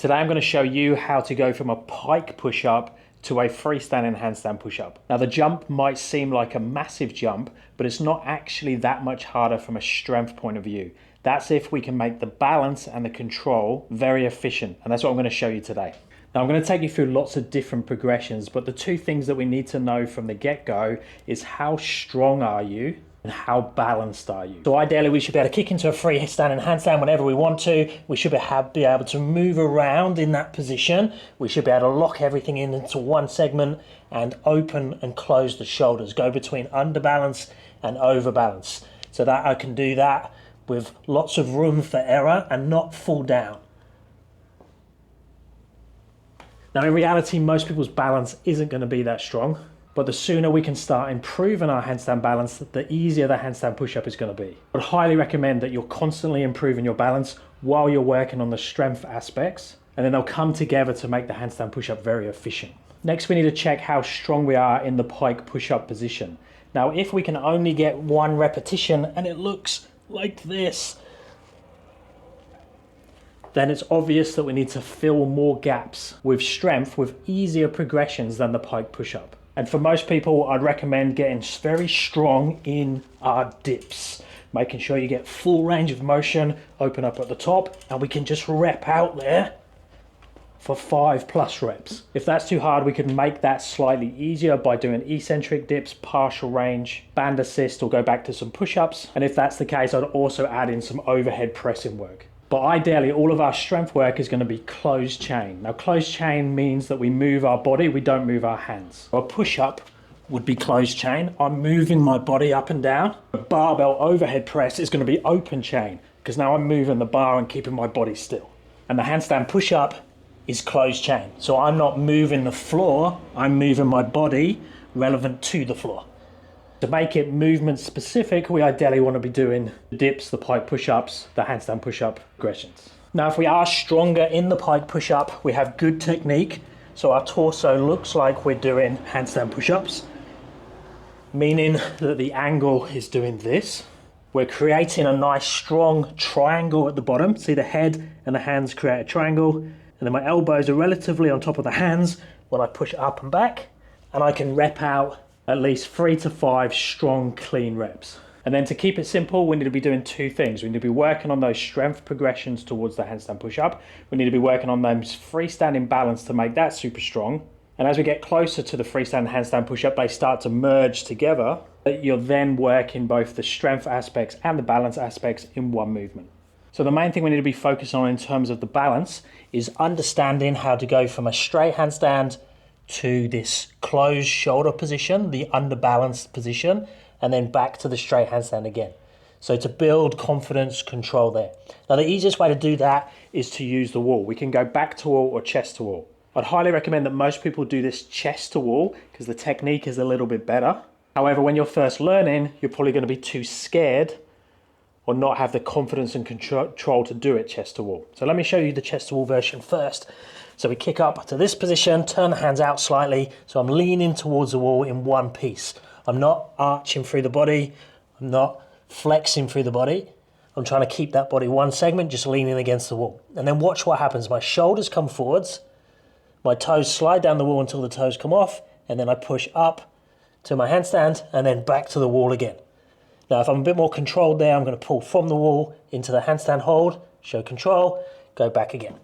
Today I'm going to show you how to go from a pike push-up to a freestanding handstand push-up. Now the jump might seem like a massive jump, but it's not actually that much harder from a strength point of view. That's if we can make the balance and the control very efficient, and that's what I'm going to show you today. Now I'm going to take you through lots of different progressions, but the two things that we need to know from the get-go is how strong are you and how balanced are you. So ideally we should be able to kick into a freestanding handstand whenever we want to. We should be able to move around in that position. We should be able to lock everything into one segment and open and close the shoulders, go between underbalance and overbalance, so that I can do that with lots of room for error and not fall down. Now in reality, most people's balance isn't going to be that strong, but the sooner we can start improving our handstand balance, the easier the handstand push-up is going to be. I would highly recommend that you're constantly improving your balance while you're working on the strength aspects, and then they'll come together to make the handstand push-up very efficient. Next, we need to check how strong we are in the pike push-up position. Now, if we can only get one repetition and it looks like this, then it's obvious that we need to fill more gaps with strength with easier progressions than the pike push-up. And for most people, I'd recommend getting very strong in our dips, making sure you get full range of motion, open up at the top, and we can just rep out there for 5+ reps. If that's too hard, we can make that slightly easier by doing eccentric dips, partial range, band assist, or go back to some push-ups. And if that's the case, I'd also add in some overhead pressing work. But ideally, all of our strength work is going to be closed chain. Now, closed chain means that we move our body, we don't move our hands. A push-up would be closed chain. I'm moving my body up and down. A barbell overhead press is going to be open chain, because now I'm moving the bar and keeping my body still. And the handstand push-up is closed chain. So I'm not moving the floor, I'm moving my body relevant to the floor. To make it movement specific, we ideally want to be doing the dips, the pike push-ups, the handstand push-up progressions. Now, if we are stronger in the pike push-up, we have good technique. So our torso looks like we're doing handstand push-ups, meaning that the angle is doing this. We're creating a nice strong triangle at the bottom. See, the head and the hands create a triangle, and then my elbows are relatively on top of the hands when I push up and back, and I can rep out at least 3 to 5 strong, clean reps. And then to keep it simple, we need to be doing two things. We need to be working on those strength progressions towards the handstand push-up. We need to be working on those freestanding balance to make that super strong. And as we get closer to the freestanding handstand push-up, they start to merge together. You're then working both the strength aspects and the balance aspects in one movement. So the main thing we need to be focused on in terms of the balance is understanding how to go from a straight handstand to this closed shoulder position, the underbalanced position, and then back to the straight handstand again. So to build confidence, control there. Now the easiest way to do that is to use the wall. We can go back to wall or chest to wall. I'd highly recommend that most people do this chest to wall because the technique is a little bit better. However, when you're first learning, you're probably going to be too scared or not have the confidence and control to do it chest to wall. So let me show you the chest to wall version first. So we kick up to this position, turn the hands out slightly, so I'm leaning towards the wall in one piece. I'm not arching through the body, I'm not flexing through the body. I'm trying to keep that body one segment, just leaning against the wall. And then watch what happens. My shoulders come forwards, my toes slide down the wall until the toes come off, and then I push up to my handstand and then back to the wall again. Now if I'm a bit more controlled there, I'm going to pull from the wall into the handstand hold, show control, go back again.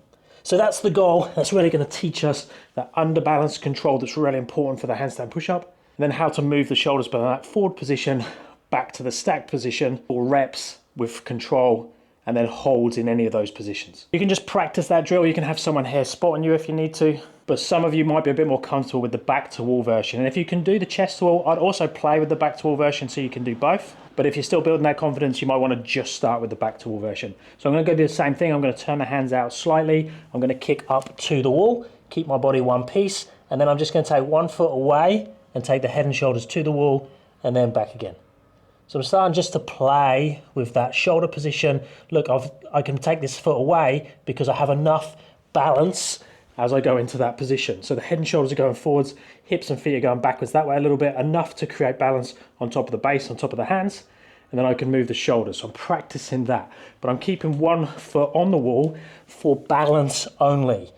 So that's the goal. That's really going to teach us that underbalanced control that's really important for the handstand push-up. And then how to move the shoulders from that forward position back to the stacked position, or reps with control, and then holds in any of those positions. You can just practice that drill. You can have someone here spotting you if you need to, but some of you might be a bit more comfortable with the back to wall version. And if you can do the chest to wall, I'd also play with the back to wall version so you can do both. But if you're still building that confidence, you might want to just start with the back to wall version. So I'm going to go do the same thing. I'm going to turn the hands out slightly. I'm going to kick up to the wall, keep my body one piece, and then I'm just going to take 1 foot away and take the head and shoulders to the wall and then back again. So I'm starting just to play with that shoulder position. Look, I can take this foot away because I have enough balance as I go into that position. So the head and shoulders are going forwards, hips and feet are going backwards that way a little bit, enough to create balance on top of the base, on top of the hands. and then I can move the shoulders. So I'm practicing that, but I'm keeping one foot on the wall for balance only.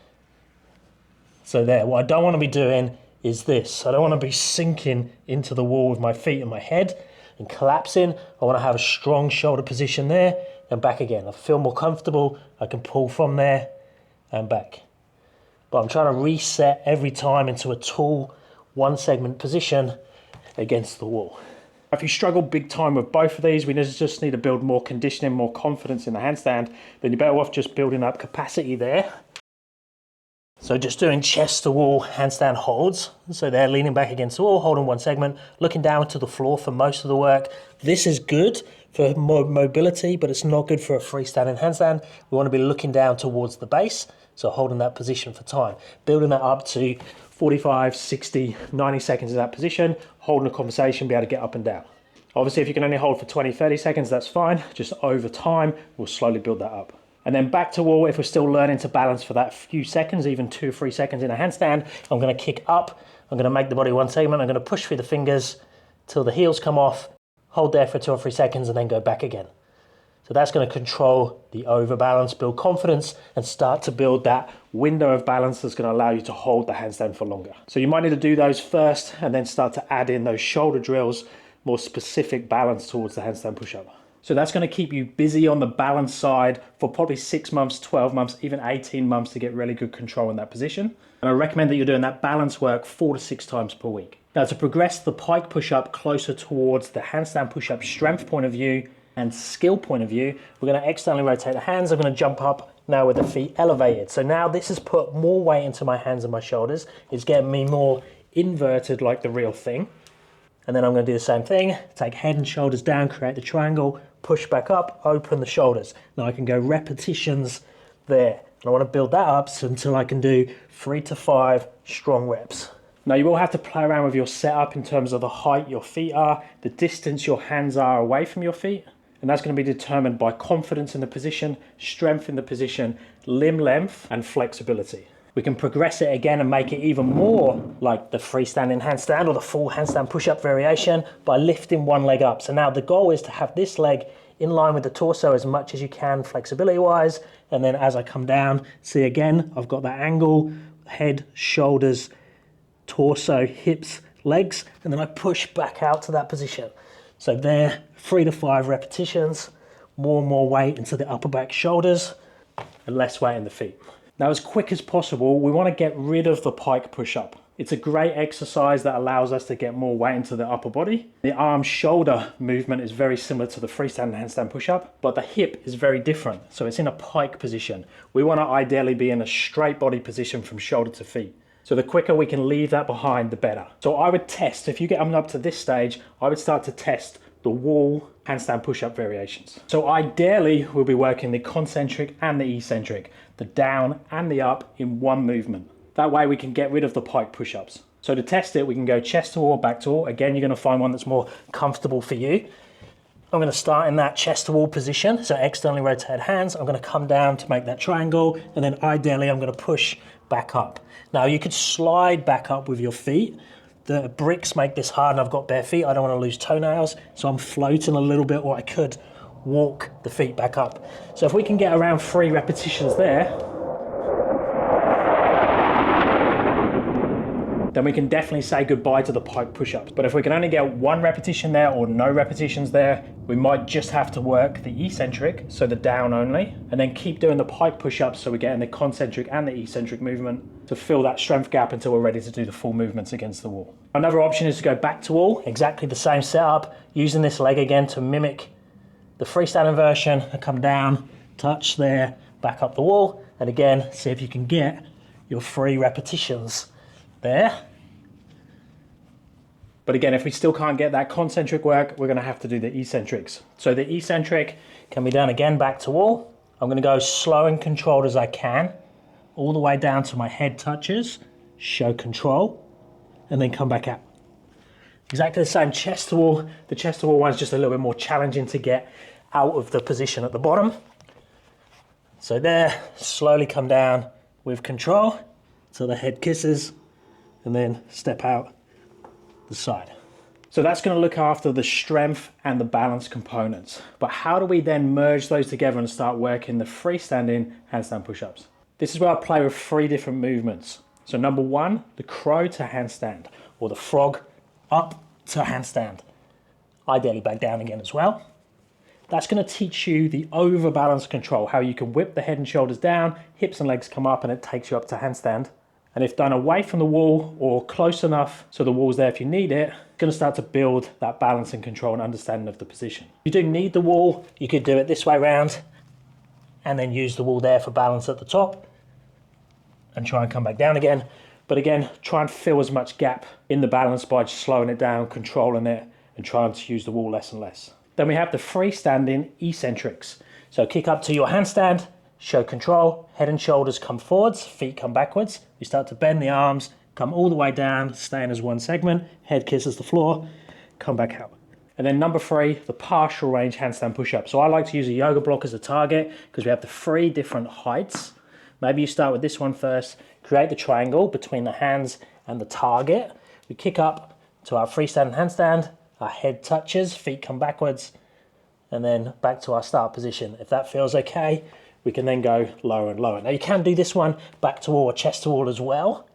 So there, what I don't want to be doing is this. I don't want to be sinking into the wall with my feet and my head and collapsing. I want to have a strong shoulder position there and back again. I feel more comfortable. I can pull from there and back. But I'm trying to reset every time into a tall one segment position against the wall. If you struggle big time with both of these, we just need to build more conditioning, more confidence in the handstand, then you're better off just building up capacity there. So just doing chest to wall handstand holds. So they're leaning back against the wall, holding one segment, looking down to the floor for most of the work. This is good for mobility, but it's not good for a freestanding handstand. We want to be looking down towards the base, so holding that position for time. Building that up to 45, 60, 90 seconds in that position, holding a conversation, be able to get up and down. Obviously, if you can only hold for 20, 30 seconds, that's fine. Just over time, we'll slowly build that up. And then back to wall, if we're still learning to balance for that few seconds, even 2 or 3 seconds in a handstand, I'm going to kick up, I'm going to make the body one segment, I'm going to push through the fingers till the heels come off, hold there for 2 or 3 seconds and then go back again. So that's going to control the overbalance, build confidence, and start to build that window of balance that's going to allow you to hold the handstand for longer. So you might need to do those first and then start to add in those shoulder drills, more specific balance towards the handstand push-up. So that's going to keep you busy on the balance side for probably 6 months, 12 months, even 18 months to get really good control in that position. And I recommend that you're doing that balance work 4 to 6 times per week. Now, to progress the pike push-up closer towards the handstand push-up strength point of view and skill point of view, we're going to externally rotate the hands. I'm going to jump up now with the feet elevated. So now this has put more weight into my hands and my shoulders. It's getting me more inverted like the real thing. And then I'm going to do the same thing, take head and shoulders down, create the triangle, push back up, open the shoulders. Now I can go repetitions there. And I want to build that up until I can do 3 to 5 strong reps. Now you will have to play around with your setup in terms of the height your feet are, the distance your hands are away from your feet. And that's going to be determined by confidence in the position, strength in the position, limb length, and flexibility. We can progress it again and make it even more like the freestanding handstand or the full handstand push-up variation by lifting one leg up. So now the goal is to have this leg in line with the torso as much as you can flexibility-wise. And then as I come down, see again, I've got that angle, head, shoulders, torso, hips, legs, and then I push back out to that position. So there, 3 to 5 repetitions, more and more weight into the upper back shoulders and less weight in the feet. Now, as quick as possible, we want to get rid of the pike push-up. It's a great exercise that allows us to get more weight into the upper body. The arm-shoulder movement is very similar to the freestanding handstand push-up, but the hip is very different. So it's in a pike position. We want to ideally be in a straight body position from shoulder to feet. So the quicker we can leave that behind, the better. So I would test, if you get up to this stage, I would start to test the wall handstand push-up variations. So ideally, we'll be working the concentric and the eccentric, the down and the up in one movement. That way we can get rid of the pike push-ups. So to test it, we can go chest to wall, back to wall. Again, you're gonna find one that's more comfortable for you. I'm gonna start in that chest to wall position, so externally rotated hands. I'm gonna come down to make that triangle, and then ideally I'm gonna push back up. Now you could slide back up with your feet. The bricks make this hard and I've got bare feet. I don't want to lose toenails, so I'm floating a little bit, or I could walk the feet back up. So if we can get around 3 repetitions there, then we can definitely say goodbye to the pike push-ups. But if we can only get 1 repetition there or no repetitions there, we might just have to work the eccentric, so the down only, and then keep doing the pike push-ups so we're getting the concentric and the eccentric movement to fill that strength gap until we're ready to do the full movements against the wall. Another option is to go back to wall, exactly the same setup, using this leg again to mimic the freestanding version, and come down, touch there, back up the wall, and again, see if you can get your 3 repetitions there. But again, if we still can't get that concentric work, we're gonna have to do the eccentrics. So the eccentric can be done again back to wall. I'm gonna go slow and controlled as I can, all the way down to my head touches, show control, and then come back out. Exactly the same chest to wall. The chest to wall one's just a little bit more challenging to get out of the position at the bottom. So there, slowly come down with control till the head kisses, and then step out the side. So that's going to look after the strength and the balance components. But how do we then merge those together and start working the freestanding handstand push-ups? This is where I play with 3 different movements. So number 1, the crow to handstand, or the frog up to handstand. Ideally back down again as well. That's going to teach you the overbalance control, how you can whip the head and shoulders down, hips and legs come up, and it takes you up to handstand. And if done away from the wall or close enough so the wall's there if you need it, it's going to start to build that balance and control and understanding of the position. If you do need the wall, you could do it this way around and then use the wall there for balance at the top and try and come back down again. But again, try and fill as much gap in the balance by just slowing it down, controlling it, and trying to use the wall less and less. Then we have the freestanding eccentrics. So kick up to your handstand, show control, head and shoulders come forwards, feet come backwards. You start to bend the arms, come all the way down, staying as one segment, head kisses the floor, come back out. And then number 3, the partial range handstand push-up. So I like to use a yoga block as a target because we have the 3 different heights. Maybe you start with this one first, create the triangle between the hands and the target. We kick up to our freestanding handstand, our head touches, feet come backwards, and then back to our start position. If that feels okay, we can then go lower and lower. Now you can do this one back to wall or chest to wall as well,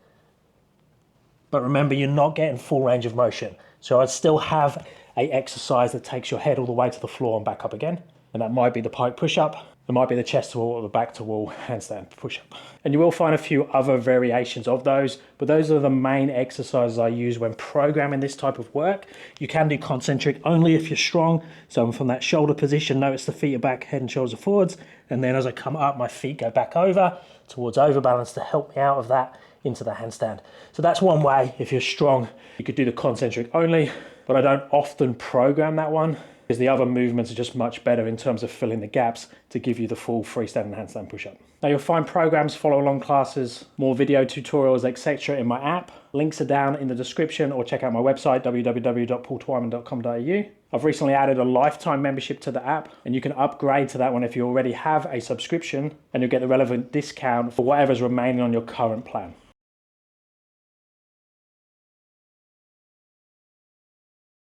but remember you're not getting full range of motion. So I'd still have a exercise that takes your head all the way to the floor and back up again. And that might be the pike push-up, it might be the chest to wall or the back to wall handstand push-up. And you will find a few other variations of those, but those are the main exercises I use when programming this type of work. You can do concentric only if you're strong. So from that shoulder position, notice the feet are back, head and shoulders are forwards. And then as I come up, my feet go back over towards overbalance to help me out of that into the handstand. So that's one way. If you're strong, you could do the concentric only, but I don't often program that one because the other movements are just much better in terms of filling the gaps to give you the full freestanding handstand push-up. Now you'll find programs, follow along classes, more video tutorials, etc. in my app. Links are down in the description, or check out my website, www.paultwyman.com.au. I've recently added a lifetime membership to the app, and you can upgrade to that one if you already have a subscription, and you'll get the relevant discount for whatever's remaining on your current plan.